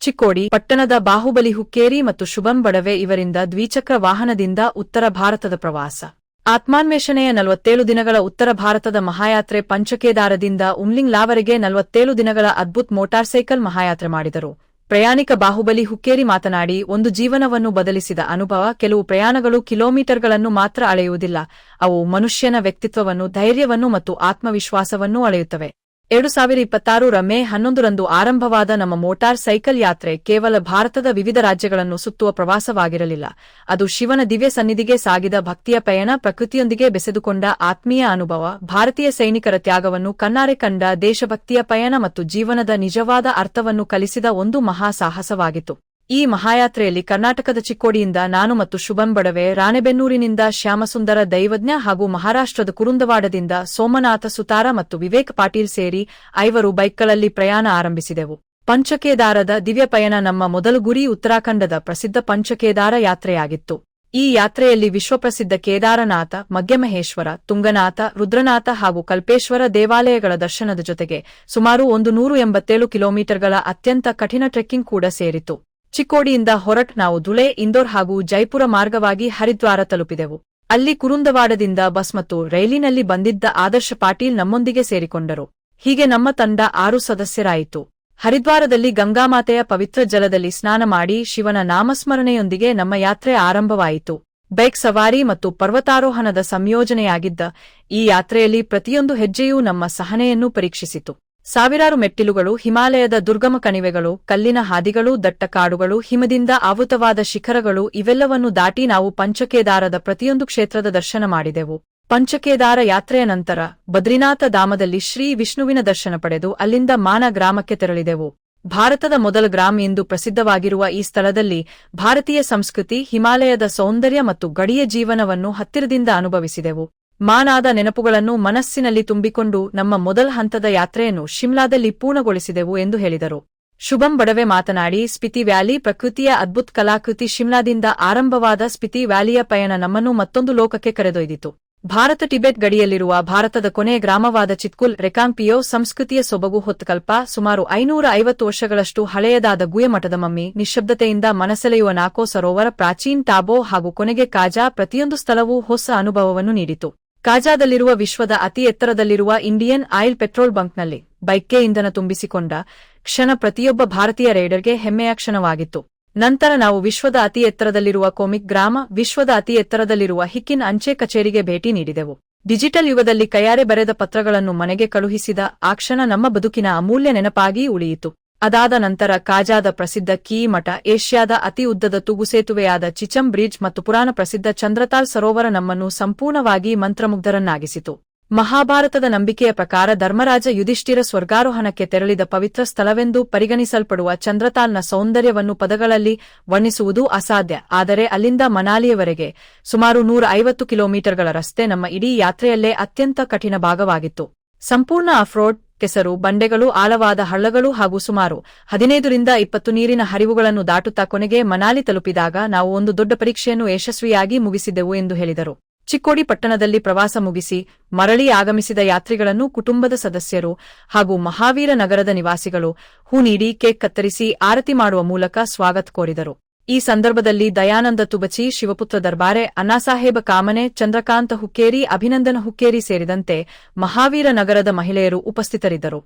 ಚಿಕ್ಕೋಡಿ ಪಟ್ಟಣದ ಬಾಹುಬಲಿ ಹುಕ್ಕೇರಿ ಮತ್ತು ಶುಭಂ ಬಡವೆ ಇವರಿಂದ ದ್ವಿಚಕ್ರ ವಾಹನದಿಂದ ಉತ್ತರ ಭಾರತದ ಪ್ರವಾಸ. ಆತ್ಮಾನ್ವೇಷಣೆಯ 47 ದಿನಗಳ ಉತ್ತರ ಭಾರತದ ಮಹಾಯಾತ್ರೆ ಪಂಚಕೇದಾರದಿಂದ ಉಮ್ಲಿಂಗ್ಲಾವರೆಗೆ 47 ದಿನಗಳ ಅದ್ಭುತ ಮೋಟಾರ್ ಸೈಕಲ್ ಮಹಾಯಾತ್ರೆ ಮಾಡಿದರು. ಪ್ರಯಾಣಿಕ ಬಾಹುಬಲಿ ಹುಕ್ಕೇರಿ ಮಾತನಾಡಿ, ಒಂದು ಜೀವನವನ್ನು ಬದಲಿಸಿದ ಅನುಭವ. ಕೆಲವು ಪ್ರಯಾಣಗಳು ಕಿಲೋಮೀಟರ್ಗಳನ್ನು ಮಾತ್ರ ಅಳೆಯುವುದಿಲ್ಲ, ಅವು ಮನುಷ್ಯನ ವ್ಯಕ್ತಿತ್ವವನ್ನು, ಧೈರ್ಯವನ್ನು ಮತ್ತು ಆತ್ಮವಿಶ್ವಾಸವನ್ನು ಅಳೆಯುತ್ತವೆ. 2026 ಮೇ 11ರಂದು ಆರಂಭವಾದ ನಮ್ಮ ಮೋಟಾರ್ ಸೈಕಲ್ ಯಾತ್ರೆ ಕೇವಲ ಭಾರತದ ವಿವಿಧ ರಾಜ್ಯಗಳನ್ನು ಸುತ್ತುವ ಪ್ರವಾಸವಾಗಿರಲಿಲ್ಲ. ಅದು ಶಿವನ ದಿವ್ಯ ಸನ್ನಿಧಿಗೆ ಸಾಗಿದ ಭಕ್ತಿಯ ಪಯಣ, ಪ್ರಕೃತಿಯೊಂದಿಗೆ ಬೆಸೆದುಕೊಂಡ ಆತ್ಮೀಯ ಅನುಭವ, ಭಾರತೀಯ ಸೈನಿಕರ ತ್ಯಾಗವನ್ನು ಕಣ್ಣಾರೆ ಕಂಡ ದೇಶಭಕ್ತಿಯ ಪಯಣ ಮತ್ತು ಜೀವನದ ನಿಜವಾದ ಅರ್ಥವನ್ನು ಕಲಿಸಿದ ಒಂದು ಮಹಾ ಸಾಹಸವಾಗಿತ್ತು. ಈ ಮಹಾಯಾತ್ರೆಯಲ್ಲಿ ಕರ್ನಾಟಕದ ಚಿಕ್ಕೋಡಿಯಿಂದ ನಾನು ಮತ್ತು ಶುಭಂ ಬಡವೆ, ರಾಣೆಬೆನ್ನೂರಿನಿಂದ ಶ್ಯಾಮಸುಂದರ ದೈವಜ್ಞ ಹಾಗೂ ಮಹಾರಾಷ್ಟ್ರದ ಕುರುಂದವಾಡದಿಂದ ಸೋಮನಾಥ ಸುತಾರ ಮತ್ತು ವಿವೇಕ್ ಪಾಟೀಲ್ ಸೇರಿ 5 ಬೈಕ್ಗಳಲ್ಲಿ ಪ್ರಯಾಣ ಆರಂಭಿಸಿದೆವು. ಪಂಚಕೇದಾರದ ದಿವ್ಯ ಪಯಣ ನಮ್ಮ ಮೊದಲ ಗುರಿ ಉತ್ತರಾಖಂಡದ ಪ್ರಸಿದ್ಧ ಪಂಚಕೇದಾರ ಯಾತ್ರೆಯಾಗಿತ್ತು. ಈ ಯಾತ್ರೆಯಲ್ಲಿ ವಿಶ್ವಪ್ರಸಿದ್ಧ ಕೇದಾರನಾಥ, ಮಗ್ಗಮಹೇಶ್ವರ, ತುಂಗನಾಥ, ರುದ್ರನಾಥ ಹಾಗೂ ಕಲ್ಪೇಶ್ವರ ದೇವಾಲಯಗಳ ದರ್ಶನದ ಜೊತೆಗೆ ಸುಮಾರು 187 ಕಿಲೋಮೀಟರ್ಗಳ ಅತ್ಯಂತ ಕಠಿಣ ಟ್ರೆಕ್ಕಿಂಗ್ ಕೂಡ ಸೇರಿತು. ಚಿಕ್ಕೋಡಿಯಿಂದ ಹೊರಟ ನಾವು ಧುಳೆ, ಇಂದೋರ್ ಹಾಗೂ ಜೈಪುರ ಮಾರ್ಗವಾಗಿ ಹರಿದ್ವಾರ ತಲುಪಿದೆವು. ಅಲ್ಲಿ ಕುರುಂದವಾಡದಿಂದ ಬಸ್ ಮತ್ತು ರೈಲಿನಲ್ಲಿ ಬಂದಿದ್ದ ಆದರ್ಶ ಪಾಟೀಲ್ ನಮ್ಮೊಂದಿಗೆ ಸೇರಿಕೊಂಡರು. ಹೀಗೆ ನಮ್ಮ ತಂಡ 6 ಸದಸ್ಯರಾಯಿತು. ಹರಿದ್ವಾರದಲ್ಲಿ ಗಂಗಾಮಾತೆಯ ಪವಿತ್ರ ಜಲದಲ್ಲಿ ಸ್ನಾನ ಮಾಡಿ ಶಿವನ ನಾಮಸ್ಮರಣೆಯೊಂದಿಗೆ ನಮ್ಮ ಯಾತ್ರೆ ಆರಂಭವಾಯಿತು. ಬೈಕ್ ಸವಾರಿ ಮತ್ತು ಪರ್ವತಾರೋಹಣದ ಸಂಯೋಜನೆಯಾಗಿದ್ದ ಈ ಯಾತ್ರೆಯಲ್ಲಿ ಪ್ರತಿಯೊಂದು ಹೆಜ್ಜೆಯೂ ನಮ್ಮ ಸಹನೆಯನ್ನು ಪರೀಕ್ಷಿಸಿತು. ಸಾವಿರಾರು ಮೆಟ್ಟಿಲುಗಳು, ಹಿಮಾಲಯದ ದುರ್ಗಮ ಕಣಿವೆಗಳು, ಕಲ್ಲಿನ ಹಾದಿಗಳು, ದಟ್ಟ ಕಾಡುಗಳು, ಹಿಮದಿಂದ ಆವೃತವಾದ ಶಿಖರಗಳು, ಇವೆಲ್ಲವನ್ನೂ ದಾಟಿ ನಾವು ಪಂಚಕೇದಾರದ ಪ್ರತಿಯೊಂದು ಕ್ಷೇತ್ರದ ದರ್ಶನ ಮಾಡಿದೆವು. ಪಂಚಕೇದಾರ ಯಾತ್ರೆಯ ನಂತರ ಬದ್ರಿನಾಥ ಧಾಮದಲ್ಲಿ ಶ್ರೀ ವಿಷ್ಣುವಿನ ದರ್ಶನ ಪಡೆದು ಅಲ್ಲಿಂದ ಮಾನ ಗ್ರಾಮಕ್ಕೆ ತೆರಳಿದೆವು. ಭಾರತದ ಮೊದಲ ಗ್ರಾಮ ಎಂದು ಪ್ರಸಿದ್ಧವಾಗಿರುವ ಈ ಸ್ಥಳದಲ್ಲಿ ಭಾರತೀಯ ಸಂಸ್ಕೃತಿ, ಹಿಮಾಲಯದ ಸೌಂದರ್ಯ ಮತ್ತು ಗಡಿಯ ಜೀವನವನ್ನು ಹತ್ತಿರದಿಂದ ಅನುಭವಿಸಿದೆವು. ಮಾನಾದ ನೆನಪುಗಳನ್ನು ಮನಸ್ಸಿನಲ್ಲಿ ತುಂಬಿಕೊಂಡು ನಮ್ಮ ಮೊದಲ ಹಂತದ ಯಾತ್ರೆಯನ್ನು ಶಿಮ್ಲಾದಲ್ಲಿ ಪೂರ್ಣಗೊಳಿಸಿದೆವು ಎಂದು ಹೇಳಿದರು. ಶುಭಂ ಬಡವೆ ಮಾತನಾಡಿ, ಸ್ಪಿತಿ ವ್ಯಾಲಿ ಪ್ರಕೃತಿಯ ಅದ್ಭುತ ಕಲಾಕೃತಿ. ಶಿಮ್ಲಾದಿಂದ ಆರಂಭವಾದ ಸ್ಪಿತಿ ವ್ಯಾಲಿಯ ಪಯಣ ನಮ್ಮನ್ನು ಮತ್ತೊಂದು ಲೋಕಕ್ಕೆ ಕರೆದೊಯ್ದಿತು. ಭಾರತ ಟಿಬೆಟ್ ಗಡಿಯಲ್ಲಿರುವ ಭಾರತದ ಕೊನೆಯ ಗ್ರಾಮವಾದ ಚಿತ್ಕುಲ್ ರೆಕಾಂಗ್ಪಿಯೋ ಸಂಸ್ಕೃತಿಯ ಸೊಬಗು ಹೊತ್ತಕಲ್ಪ. ಸುಮಾರು 550 ವರ್ಷಗಳಷ್ಟು ಹಳೆಯದಾದ ಗುಹೆ ಮಠದ ಮಮ್ಮಿ, ನಿಶ್ಶಬ್ದತೆಯಿಂದ ಮನಸೆಳೆಯುವ ನಾಕೋ ಸರೋವರ, ಪ್ರಾಚೀನ್ ಟಾಬೋ ಹಾಗೂ ಕೊನೆಗೆ ಕಾಜಾ, ಪ್ರತಿಯೊಂದು ಸ್ಥಳವೂ ಹೊಸ ಅನುಭವವನ್ನು ನೀಡಿತು. ಕಾಜಾದಲ್ಲಿರುವ ವಿಶ್ವದ ಅತಿ ಎತ್ತರದಲ್ಲಿರುವ ಇಂಡಿಯನ್ ಆಯಿಲ್ ಪೆಟ್ರೋಲ್ ಬಂಕ್ನಲ್ಲಿ ಬೈಕ್ಗೆ ಇಂಧನ ತುಂಬಿಸಿಕೊಂಡ ಕ್ಷಣ ಪ್ರತಿಯೊಬ್ಬ ಭಾರತೀಯ ರೈಡರ್ಗೆ ಹೆಮ್ಮೆಯ ಕ್ಷಣವಾಗಿತ್ತು. ನಂತರ ನಾವು ವಿಶ್ವದ ಅತಿ ಎತ್ತರದಲ್ಲಿರುವ ಕೋಮಿಕ್ ಗ್ರಾಮ, ವಿಶ್ವದ ಅತಿ ಎತ್ತರದಲ್ಲಿರುವ ಹಿಕ್ಕಿನ್ ಅಂಚೆ ಕಚೇರಿಗೆ ಭೇಟಿ ನೀಡಿದೆವು. ಡಿಜಿಟಲ್ ಯುಗದಲ್ಲಿ ಕೈಯಾರೆ ಬರೆದ ಪತ್ರಗಳನ್ನು ಮನೆಗೆ ಕಳುಹಿಸಿದ ಆ ಕ್ಷಣ ನಮ್ಮ ಬದುಕಿನ ಅಮೂಲ್ಯ ನೆನಪಾಗಿ ಉಳಿಯಿತು. ಅದಾದ ನಂತರ ಕಾಜಾದ ಪ್ರಸಿದ್ಧ ಕೀ ಮಠ, ಏಷ್ಯಾದ ಅತಿ ಉದ್ದದ ತೂಗುಸೇತುವೆಯಾದ ಚಿಚಮ್ ಬ್ರಿಡ್ಜ್ ಮತ್ತು ಪುರಾಣ ಪ್ರಸಿದ್ಧ ಚಂದ್ರತಾಲ್ ಸರೋವರ ನಮ್ಮನ್ನು ಸಂಪೂರ್ಣವಾಗಿ ಮಂತ್ರಮುಗ್ಧರನ್ನಾಗಿಸಿತು. ಮಹಾಭಾರತದ ನಂಬಿಕೆಯ ಪ್ರಕಾರ ಧರ್ಮರಾಜ ಯುಧಿಷ್ಠಿರ ಸ್ವರ್ಗಾರೋಹಣಕ್ಕೆ ತೆರಳಿದ ಪವಿತ್ರ ಸ್ಥಳವೆಂದು ಪರಿಗಣಿಸಲ್ಪಡುವ ಚಂದ್ರತಾಲ್ನ ಸೌಂದರ್ಯವನ್ನು ಪದಗಳಲ್ಲಿ ವರ್ಣಿಸುವುದು ಅಸಾಧ್ಯ. ಆದರೆ ಅಲ್ಲಿಂದ ಮನಾಲಿಯವರೆಗೆ ಸುಮಾರು 150 ಕಿಲೋಮೀಟರ್ಗಳ ರಸ್ತೆ ನಮ್ಮ ಇಡೀ ಯಾತ್ರೆಯಲ್ಲೇ ಅತ್ಯಂತ ಕಠಿಣ ಭಾಗವಾಗಿತ್ತು. ಸಂಪೂರ್ಣ ಆಫ್ರೋಡ್, ಕೆಸರು, ಬಂಡೆಗಳು, ಆಳವಾದ ಹಳ್ಳಗಳು ಹಾಗೂ ಸುಮಾರು 15ರಿಂದ 20 ನೀರಿನ ಹರಿವುಗಳನ್ನು ದಾಟುತ್ತಾ ಕೊನೆಗೆ ಮನಾಲಿ ತಲುಪಿದಾಗ ನಾವು ಒಂದು ದೊಡ್ಡ ಪರೀಕ್ಷೆಯನ್ನು ಯಶಸ್ವಿಯಾಗಿ ಮುಗಿಸಿದೆವು ಎಂದು ಹೇಳಿದರು. ಚಿಕ್ಕೋಡಿ ಪಟ್ಟಣದಲ್ಲಿ ಪ್ರವಾಸ ಮುಗಿಸಿ ಮರಳಿ ಆಗಮಿಸಿದ ಯಾತ್ರಿಗಳನ್ನು ಕುಟುಂಬದ ಸದಸ್ಯರು ಹಾಗೂ ಮಹಾವೀರ ನಗರದ ನಿವಾಸಿಗಳು ಹೂ ನೀಡಿ, ಕೇಕ್ ಕತ್ತರಿಸಿ, ಆರತಿ ಮಾಡುವ ಮೂಲಕ ಸ್ವಾಗತ ಕೋರಿದರು. ಈ ಸಂದರ್ಭದಲ್ಲಿ ದಯಾನಂದ ತುಬಚಿ, ಶಿವಪುತ್ರ ದರ್ಬಾರೆ, ಅಣ್ಣಾಸಾಹೇಬ ಕಾಮನೆ, ಚಂದ್ರಕಾಂತ ಹುಕ್ಕೇರಿ, ಅಭಿನಂದನ ಹುಕ್ಕೇರಿ ಸೇರಿದಂತೆ ಮಹಾವೀರ ನಗರದ ಮಹಿಳೆಯರು ಉಪಸ್ಥಿತರಿದ್ದರು.